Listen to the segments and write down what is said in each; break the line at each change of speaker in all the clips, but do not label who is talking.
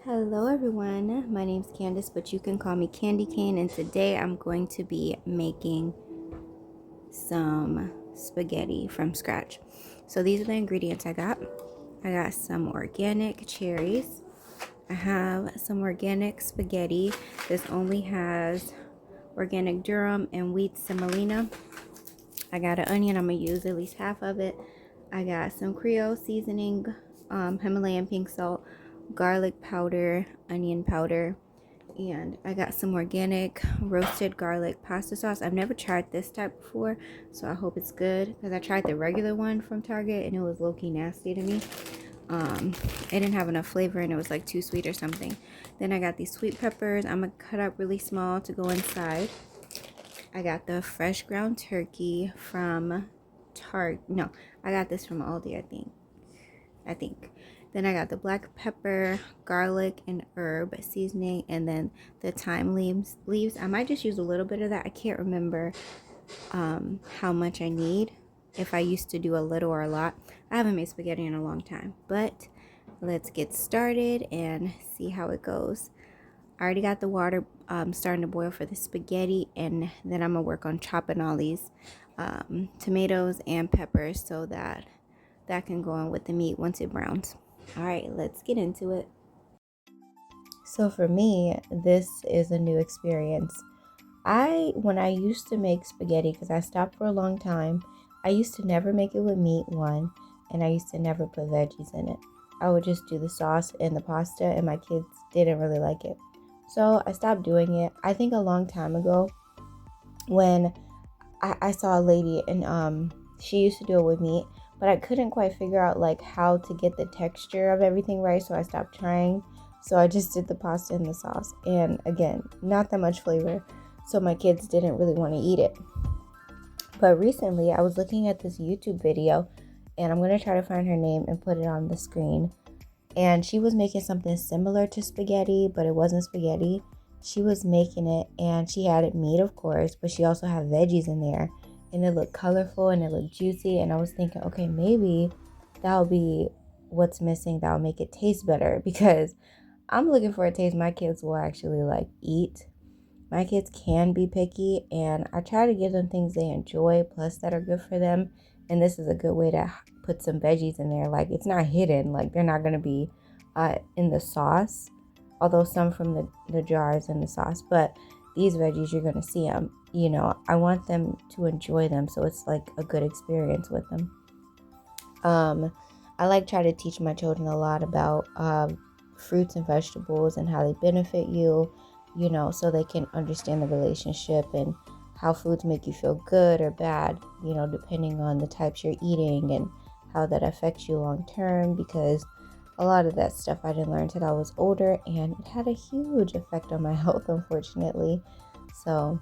Hello everyone, my name's Candice, but you can call me Candy Cane, and today I'm going to be making some spaghetti from scratch. So these are the ingredients I got. I got some organic cherries. I have some organic spaghetti. This only has organic durum and wheat semolina. I got an onion, I'm gonna use at least half of it. I got some Creole seasoning, Himalayan pink salt, garlic powder, onion powder, and I got some organic roasted garlic pasta sauce. I've never tried this type before, so I hope it's good because I tried the regular one from Target and it was low-key nasty to me. It didn't have enough flavor and it was like too sweet or something. Then I got these sweet peppers. I'm gonna cut up really small to go inside. I got the fresh ground turkey from No, I got this from Aldi, I think. Then I got the black pepper, garlic, and herb seasoning, and then the thyme leaves. I might just use a little bit of that. I can't remember how much I need, if I used to do a little or a lot. I haven't made spaghetti in a long time, but let's get started and see how it goes. I already got the water starting to boil for the spaghetti, and then I'm gonna work on chopping all these tomatoes and peppers so that can go in with the meat once it browns. All right, let's get into it. So for me, this is a new experience. When I used to make spaghetti, because I stopped for a long time, I used to never make it with meat, one, and I used to never put veggies in it. I would just do the sauce and the pasta, and my kids didn't really like it. So I stopped doing it. I think a long time ago when I saw a lady and she used to do it with meat, but I couldn't quite figure out like how to get the texture of everything right, so I stopped trying. So I just did the pasta and the sauce, and again, not that much flavor, so my kids didn't really want to eat it. But recently I was looking at this YouTube video, and I'm going to try to find her name and put it on the screen. And she was making something similar to spaghetti, but it wasn't spaghetti. She was making it, and she added meat, of course, but she also had veggies in there, and it looked colorful and it looked juicy. And I was thinking, okay, maybe that'll be what's missing, that'll make it taste better, because I'm looking for a taste my kids will actually like eat. My kids can be picky, and I try to give them things they enjoy plus that are good for them. And this is a good way to put some veggies in there. Like, it's not hidden, like they're not going to be in the sauce, although some from the jars in the sauce, but these veggies, you're going to see them. I want them to enjoy them, so it's like a good experience with them. I like try to teach my children a lot about fruits and vegetables and how they benefit you, so they can understand the relationship and how foods make you feel good or bad, depending on the types you're eating and how that affects you long term, because a lot of that stuff I didn't learn until I was older, and it had a huge effect on my health, unfortunately. So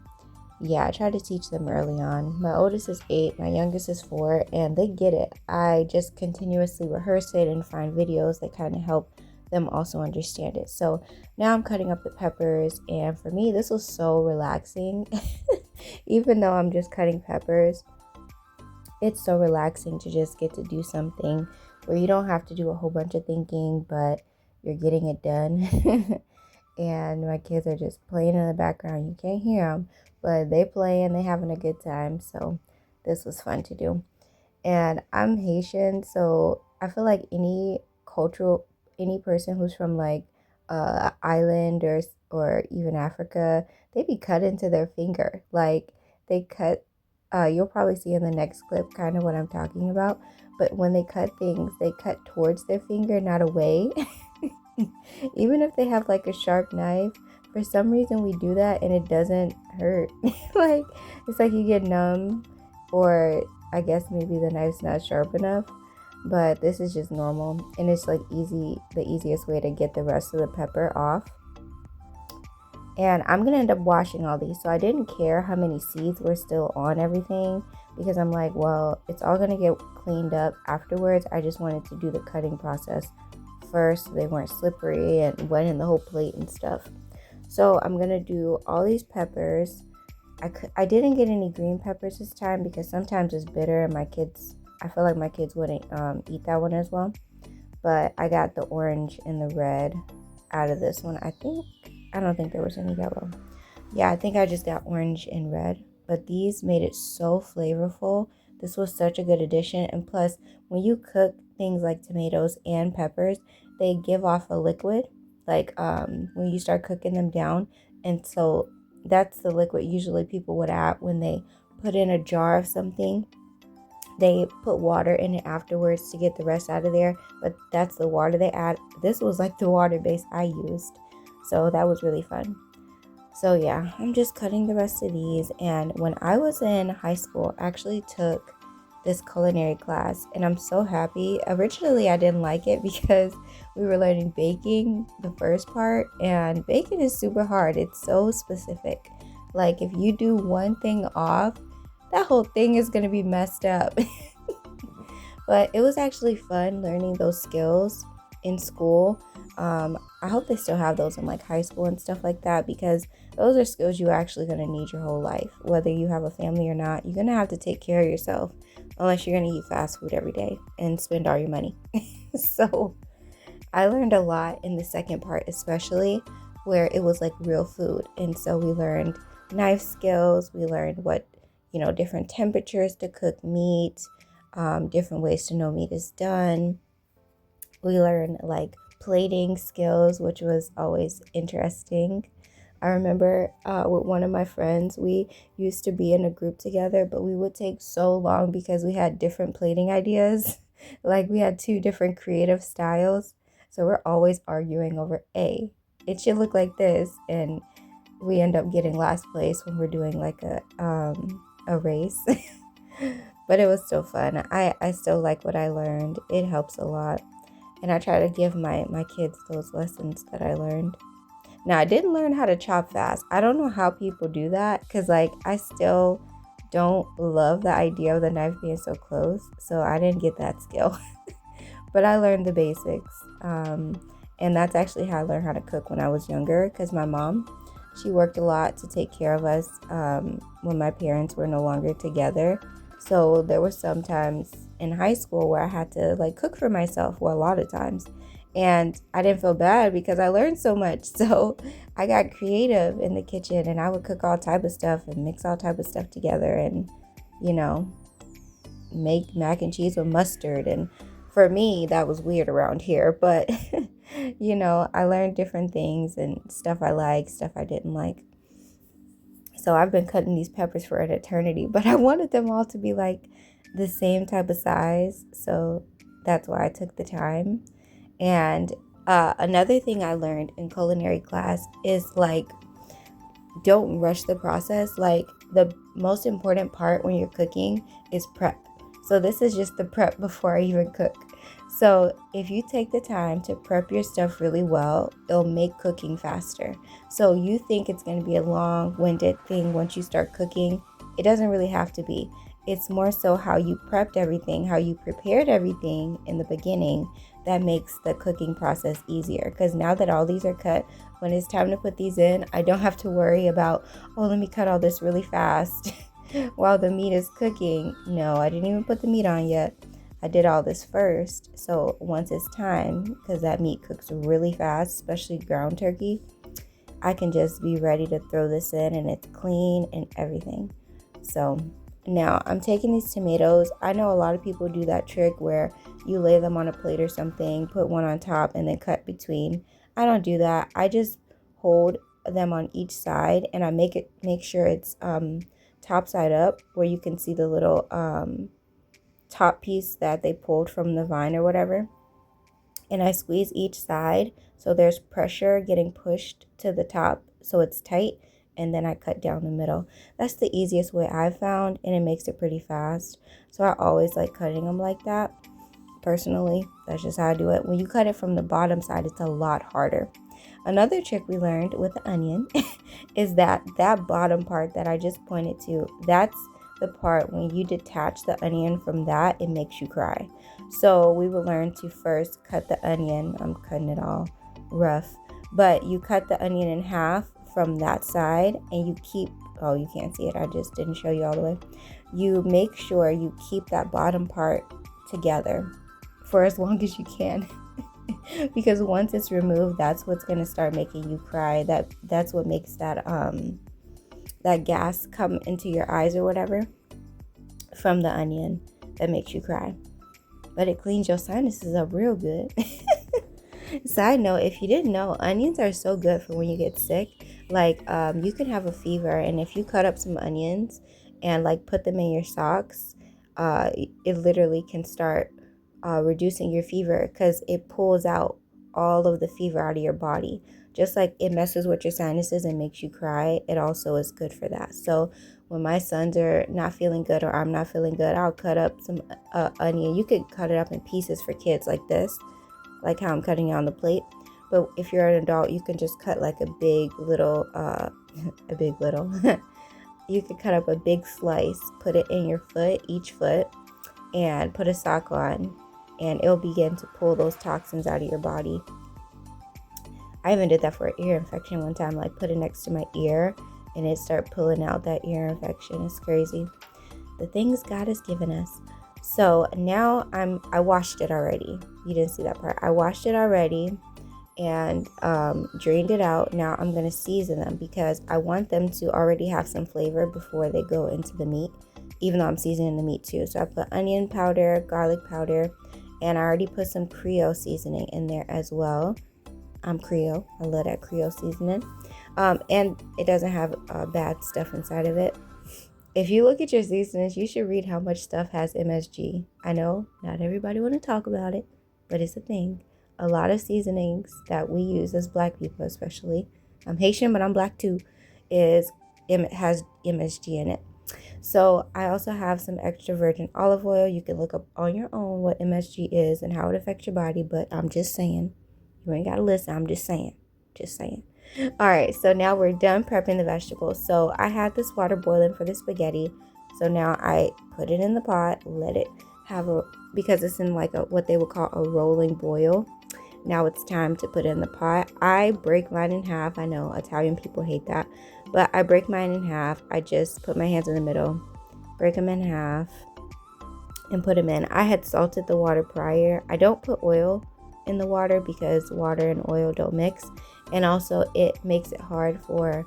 yeah, I try to teach them early on. My oldest is 8, my youngest is 4, and they get it. I just continuously rehearse it and find videos that kind of help them also understand it. So now I'm cutting up the peppers, and for me this was so relaxing. Even though I'm just cutting peppers, it's so relaxing to just get to do something where you don't have to do a whole bunch of thinking, but you're getting it done. And my kids are just playing in the background. You can't hear them, but they play and they having a good time. So this was fun to do. And I'm Haitian, so I feel like any person who's from like island or even Africa, they be cut into their finger. Like, they cut. You'll probably see in the next clip kind of what I'm talking about. But when they cut things, they cut towards their finger, not away. Even if they have like a sharp knife, for some reason we do that and it doesn't hurt. Like, it's like you get numb, or I guess maybe the knife's not sharp enough, but this is just normal, and it's like the easiest way to get the rest of the pepper off. And I'm gonna end up washing all these, so I didn't care how many seeds were still on everything, because I'm like, well, it's all gonna get cleaned up afterwards. I just wanted to do the cutting process first so they weren't slippery and wet in the whole plate and stuff. So I'm gonna do all these peppers. I didn't get any green peppers this time because sometimes it's bitter, and I feel like my kids wouldn't eat that one as well. But I got the orange and the red. out of this one. I don't think there was any yellow. Yeah, I think I just got orange and red, but these made it so flavorful. This was such a good addition. And plus, when you cook things like tomatoes and peppers, they give off a liquid, like when you start cooking them down. And so that's the liquid usually people would add when they put in a jar of something. They put water in it afterwards to get the rest out of there, but that's the water they add. This was like the water base I used, so that was really fun. So yeah, I'm just cutting the rest of these. And when I was in high school, I actually took this culinary class, and I'm so happy. Originally, I didn't like it because we were learning baking the first part, and baking is super hard. It's so specific. Like if you do one thing off, that whole thing is going to be messed up. But it was actually fun learning those skills in school. I hope they still have those in like high school and stuff like that, because those are skills you're actually going to need your whole life. Whether you have a family or not, you're going to have to take care of yourself unless you're going to eat fast food every day and spend all your money. So I learned a lot in the second part, especially where it was like real food. And so we learned knife skills. We learned what, different temperatures to cook meat, different ways to know meat is done. We learned like plating skills, which was always interesting. I remember with one of my friends, we used to be in a group together, but we would take so long because we had different plating ideas. Like we had two different creative styles. So we're always arguing over it should look like this. And we end up getting last place when we're doing like a race. But it was still fun. I still like what I learned. It helps a lot. And I try to give my kids those lessons that I learned. Now, I didn't learn how to chop fast. I don't know how people do that, because like I still don't love the idea of the knife being so close. So I didn't get that skill. But I learned the basics. And that's actually how I learned how to cook when I was younger, because my mom, she worked a lot to take care of us when my parents were no longer together. So there were some times in high school where I had to like cook for myself, well, a lot of times. And I didn't feel bad because I learned so much. So I got creative in the kitchen, and I would cook all type of stuff and mix all type of stuff together and, make mac and cheese with mustard. And for me, that was weird around here. But, I learned different things and stuff I liked, stuff I didn't like. So I've been cutting these peppers for an eternity, but I wanted them all to be like the same type of size. So that's why I took the time. And another thing I learned in culinary class is like, don't rush the process. Like the most important part when you're cooking is prep. So this is just the prep before I even cook. So if you take the time to prep your stuff really well, it'll make cooking faster. So you think it's going to be a long-winded thing once you start cooking. It doesn't really have to be. It's more so how you prepped everything, how you prepared everything in the beginning that makes the cooking process easier. Because now that all these are cut, when it's time to put these in, I don't have to worry about, let me cut all this really fast while the meat is cooking. No, I didn't even put the meat on yet. I did all this first. So once it's time, because that meat cooks really fast, especially ground turkey, I can just be ready to throw this in, and it's clean and everything. So now I'm taking these tomatoes. I know a lot of people do that trick where you lay them on a plate or something, put one on top, and then cut between. I don't do that. I just hold them on each side, and I make sure it's top side up, where you can see the little top piece that they pulled from the vine or whatever. And I squeeze each side so there's pressure getting pushed to the top so it's tight, and then I cut down the middle. That's the easiest way I've found, and it makes it pretty fast. So I always like cutting them like that. Personally, that's just how I do it. When you cut it from the bottom side, it's a lot harder. Another trick we learned with the onion is that bottom part that I just pointed to, that's the part when you detach the onion from that, it makes you cry. So we will learn to first cut the onion. I'm cutting it all rough, but you cut the onion in half from that side, and you keep, you can't see it, I just didn't show you all the way. You make sure you keep that bottom part together for as long as you can. because once it's removed, that's what's going to start making you cry. That's what makes that that gas come into your eyes or whatever from the onion that makes you cry. But it cleans your sinuses up real good. Side note, if you didn't know, onions are so good for when you get sick. Like you can have a fever, and if you cut up some onions and like put them in your socks, it literally can start reducing your fever, because it pulls out all of the fever out of your body. Just like it messes with your sinuses and makes you cry, it also is good for that. So when my sons are not feeling good or I'm not feeling good, I'll cut up some onion. You could cut it up in pieces for kids like this, like how I'm cutting it on the plate. But if you're an adult, you can just cut like a big little, you could cut up a big slice, put it in your foot, each foot, and put a sock on, and it'll begin to pull those toxins out of your body. I even did that for an ear infection one time, like put it next to my ear and it started pulling out that ear infection. It's crazy. The things God has given us. So now I washed it already. You didn't see that part. I washed it already and drained it out. Now I'm going to season them because I want them to already have some flavor before they go into the meat, even though I'm seasoning the meat too. So I put onion powder, garlic powder, and I already put some Creole seasoning in there as well. I'm Creole. I love that Creole seasoning. And it doesn't have bad stuff inside of it. If you look at your seasonings, you should read how much stuff has MSG. I know not everybody want to talk about it, but it's a thing. A lot of seasonings that we use as Black people, especially, I'm Haitian, but I'm Black too, has MSG in it. So I also have some extra virgin olive oil. You can look up on your own what MSG is and how it affects your body, but I'm just saying. You ain't got to listen. I'm just saying. Just saying. All right. So now we're done prepping the vegetables. So I had this water boiling for the spaghetti. So now I put it in the pot, let it have because it's in like what they would call a rolling boil. Now it's time to put it in the pot. I break mine in half. I know Italian people hate that, but I break mine in half. I just put my hands in the middle, break them in half, and put them in. I had salted the water prior. I don't put oil in the water because water and oil don't mix, and also it makes it hard for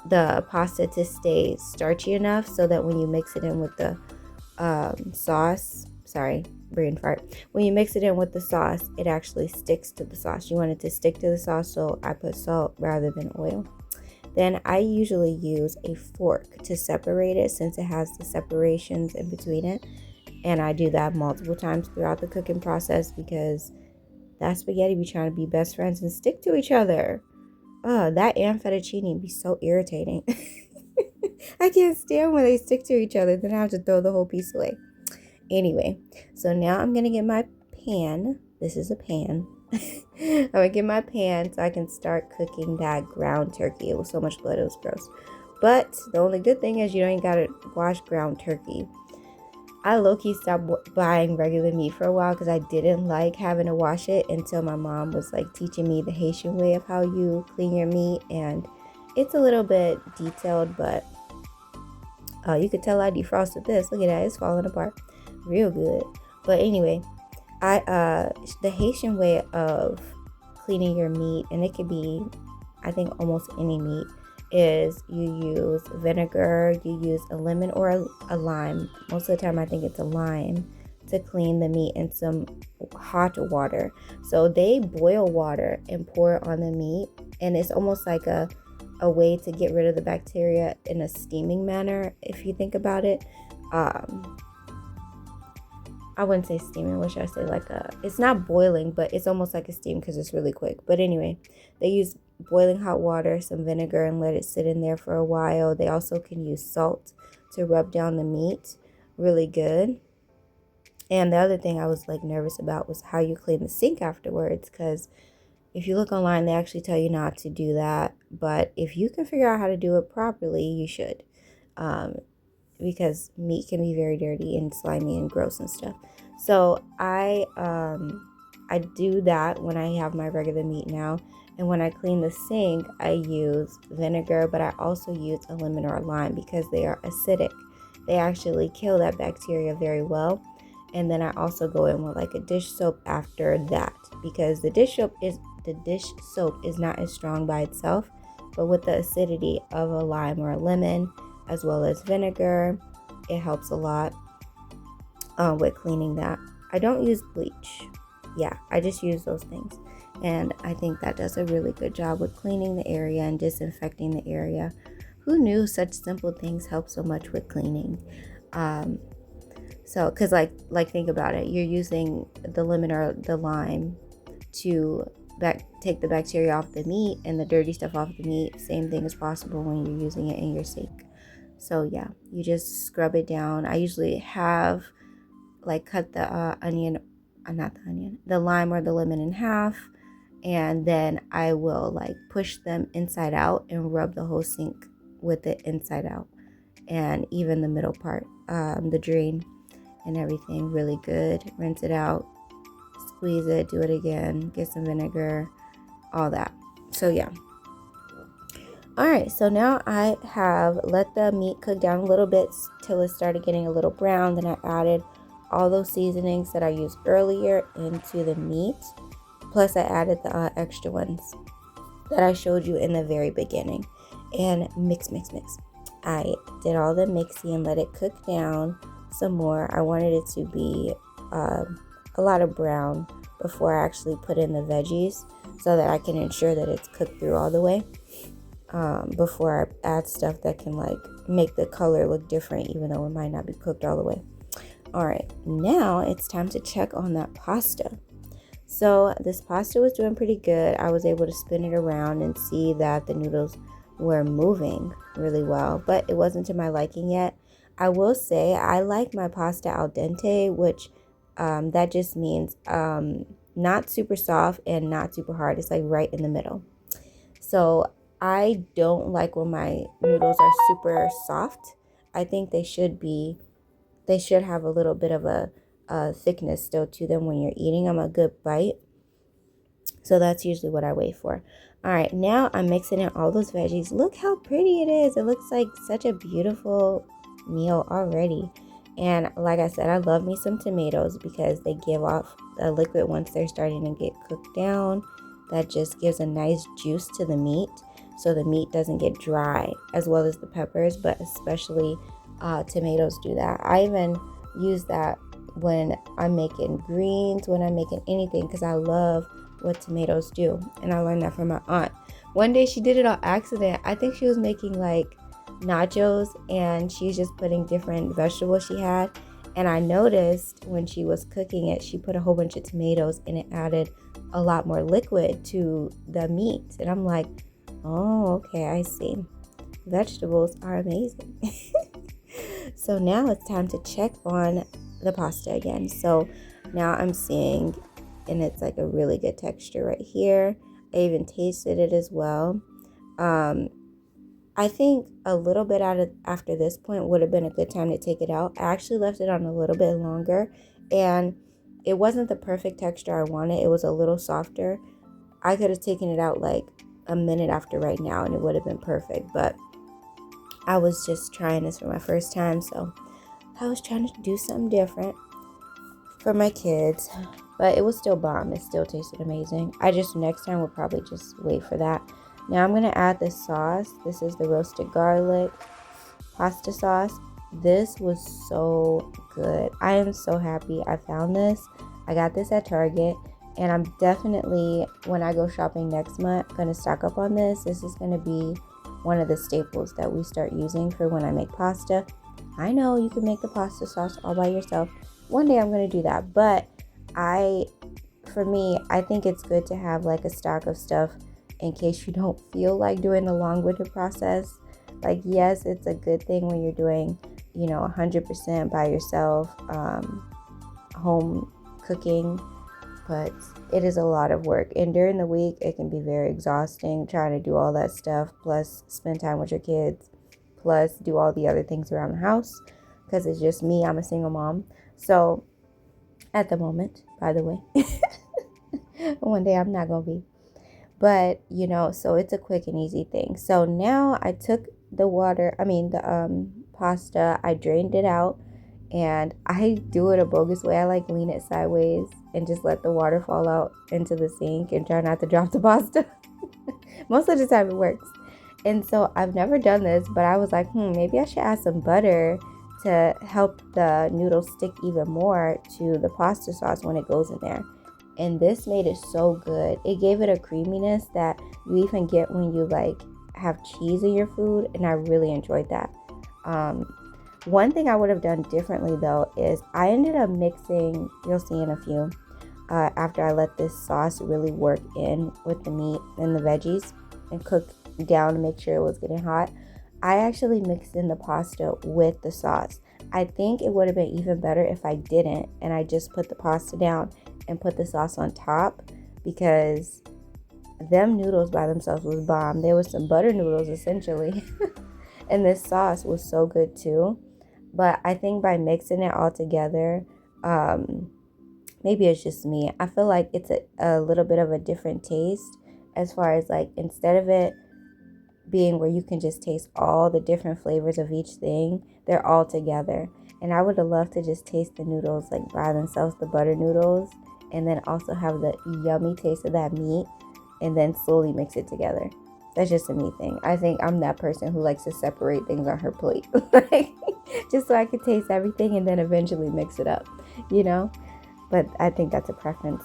the pasta to stay starchy enough so that when you mix it in with the sauce, brain fart, when you mix it in with the sauce, it actually sticks to the sauce. You want it to stick to the sauce, so I put salt rather than oil. Then I usually use a fork to separate it, since it has the separations in between it. And I do that multiple times throughout the cooking process because that spaghetti be trying to be best friends and stick to each other. That and fettuccine be so irritating. I can't stand when they stick to each other. Then I have to throw the whole piece away. Anyway, so now I'm going to get my pan. This is a pan. I'm going to get my pan so I can start cooking that ground turkey. It was so much blood, it was gross. But the only good thing is you don't got to wash ground turkey. I low-key stopped buying regular meat for a while because I didn't like having to wash it until my mom was like teaching me the Haitian way of how you clean your meat. And it's a little bit detailed, but you could tell I defrosted this. Look at that, it's falling apart real good. But anyway, the Haitian way of cleaning your meat, and it could be, I think, almost any meat, is you use vinegar, you use a lemon or a lime. Most of the time I think it's a lime to clean the meat, and some hot water. So they boil water and pour it on the meat, and it's almost like a way to get rid of the bacteria in a steaming manner, if you think about it. I wouldn't say steaming, what should I say? It's not boiling, but it's almost like a steam because it's really quick. But anyway, they use boiling hot water, some vinegar, and let it sit in there for a while. They also can use salt to rub down the meat really good. And the other thing I was nervous about was how you clean the sink afterwards, because if you look online, they actually tell you not to do that. But if you can figure out how to do it properly, you should. Because meat can be very dirty and slimy and gross and stuff. So I do that when I have my regular meat now. And when I clean the sink, I use vinegar, but I also use a lemon or a lime because they are acidic. They actually kill that bacteria very well. And then I also go in with like a dish soap after that, because the dish soap is not as strong by itself, but with the acidity of a lime or a lemon, as well as vinegar, it helps a lot with cleaning that. I don't use bleach. Yeah, I just use those things. And I think that does a really good job with cleaning the area and disinfecting the area. Who knew such simple things help so much with cleaning? So, because like think about it. You're using the lemon or the lime to take the bacteria off the meat and the dirty stuff off the meat. Same thing is possible when you're using it in your sink. So yeah, you just scrub it down. I usually have like cut the the lime or the lemon in half, and then I will like push them inside out and rub the whole sink with it inside out, and even the middle part, the drain and everything, really good. Rinse it out, squeeze it, do it again, get some vinegar, all that. So yeah. All right, so now I have let the meat cook down a little bit till it started getting a little brown. Then I added all those seasonings that I used earlier into the meat. Plus I added the extra ones that I showed you in the very beginning. And mix. I did all the mixing and let it cook down some more. I wanted it to be a lot of brown before I actually put in the veggies, so that I can ensure that it's cooked through all the way. Before I add stuff that can like make the color look different, even though it might not be cooked all the way. All right, now it's time to check on that pasta. So this pasta was doing pretty good. I was able to spin it around and see that the noodles were moving really well, but it wasn't to my liking yet. I will say I like my pasta al dente, which that just means not super soft and not super hard. It's like right in the middle. So I don't like when my noodles are super soft. I think they should have a little bit of a thickness still to them when you're eating them, a good bite. So that's usually what I wait for. All right, now I'm mixing in all those veggies. Look how pretty it is. It looks like such a beautiful meal already. And like I said, I love me some tomatoes because they give off a liquid once they're starting to get cooked down. That just gives a nice juice to the meat, so the meat doesn't get dry, as well as the peppers, but especially tomatoes do that. I even use that when I'm making greens, when I'm making anything, because I love what tomatoes do. And I learned that from my aunt. One day she did it on accident. I think she was making like nachos, and she's just putting different vegetables she had. And I noticed when she was cooking it, she put a whole bunch of tomatoes, and it added a lot more liquid to the meat. And I'm like, oh, okay, I see. Vegetables are amazing. So now it's time to check on the pasta again. So now I'm seeing, and it's like a really good texture right here. I even tasted it as well. I think a little bit after this point would have been a good time to take it out. I actually left it on a little bit longer, and it wasn't the perfect texture I wanted. It was a little softer. I could have taken it out like a minute after right now, and it would have been perfect, but I was just trying this for my first time, so I was trying to do something different for my kids, but it was still bomb. It still tasted amazing. Next time will probably just wait for that. Now I'm going to add the sauce. This is the roasted garlic pasta sauce. This was so good. I am so happy I found this. I got this at Target, and I'm definitely, when I go shopping next month, going to stock up on this. This is going to be one of the staples that we start using for when I make pasta. I know you can make the pasta sauce all by yourself. One day I'm going to do that, but for me, I think it's good to have like a stock of stuff in case you don't feel like doing the long-winded process. Like, yes, it's a good thing when you're doing, 100% by yourself, home cooking, but it is a lot of work. And during the week, it can be very exhausting trying to do all that stuff, plus spend time with your kids, plus do all the other things around the house, because it's just me. I'm a single mom. So at the moment, by the way, one day I'm not going to be. But, so it's a quick and easy thing. So now I took the pasta, I drained it out, And I do it a bogus way. I like lean it sideways and just let the water fall out into the sink and try not to drop the pasta. Most of the time it works. And so I've never done this, but I was like, maybe I should add some butter to help the noodles stick even more to the pasta sauce when it goes in there. And this made it so good. It gave it a creaminess that you even get when you like have cheese in your food, and I really enjoyed that. One thing I would have done differently though is I ended up mixing, you'll see in a few, after I let this sauce really work in with the meat and the veggies and cook down to make sure it was getting hot. I actually mixed in the pasta with the sauce. I think it would have been even better if I didn't and I just put the pasta down and put the sauce on top, because them noodles by themselves was bomb. There was some butter noodles essentially. And this sauce was so good too. But I think by mixing it all together, maybe it's just me, I feel like it's a little bit of a different taste, as far as like, instead of it being where you can just taste all the different flavors of each thing, they're all together. And I would have loved to just taste the noodles like by themselves, the butter noodles, and then also have the yummy taste of that meat, and then slowly mix it together. That's just a me thing. I think I'm that person who likes to separate things on her plate, like just so I could taste everything and then eventually mix it up, you know. But I think that's a preference.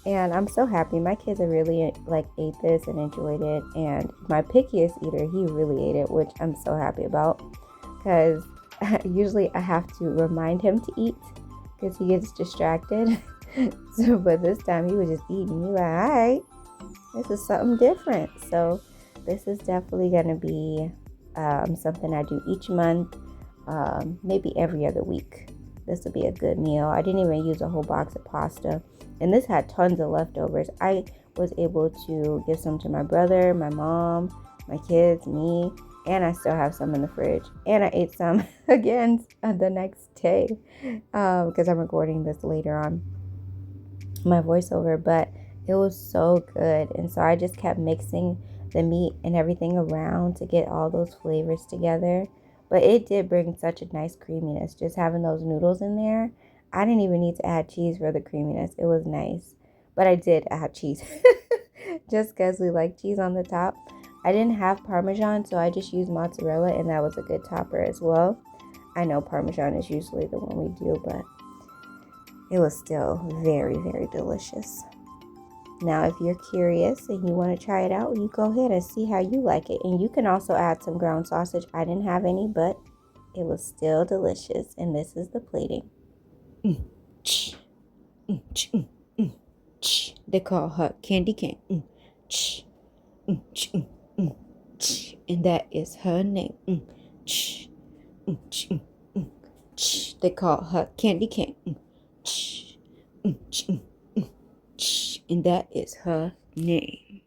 And I'm so happy. My kids have really like ate this and enjoyed it. And my pickiest eater, he really ate it, which I'm so happy about, because usually I have to remind him to eat because he gets distracted. So, but this time he was just eating. He was like, all right, this is something different. So this is definitely going to be something I do each month, maybe every other week. This will be a good meal. I didn't even use a whole box of pasta. And this had tons of leftovers. I was able to give some to my brother, my mom, my kids, me, and I still have some in the fridge. And I ate some again the next day, because I'm recording this later on my voiceover. But it was so good. And so I just kept mixing the meat and everything around to get all those flavors together. But it did bring such a nice creaminess, just having those noodles in there. I didn't even need to add cheese for the creaminess. It was nice. But I did add cheese just because we like cheese on the top. I didn't have Parmesan, so I just used mozzarella, and that was a good topper as well. I know Parmesan is usually the one we do, but it was still very, very delicious. Now, if you're curious and you want to try it out, you go ahead and see how you like it. And you can also add some ground sausage. I didn't have any, but it was still delicious. And this is the plating. They call her Candy Cane. And that is her name. They call her Candy Cane. And that is her name.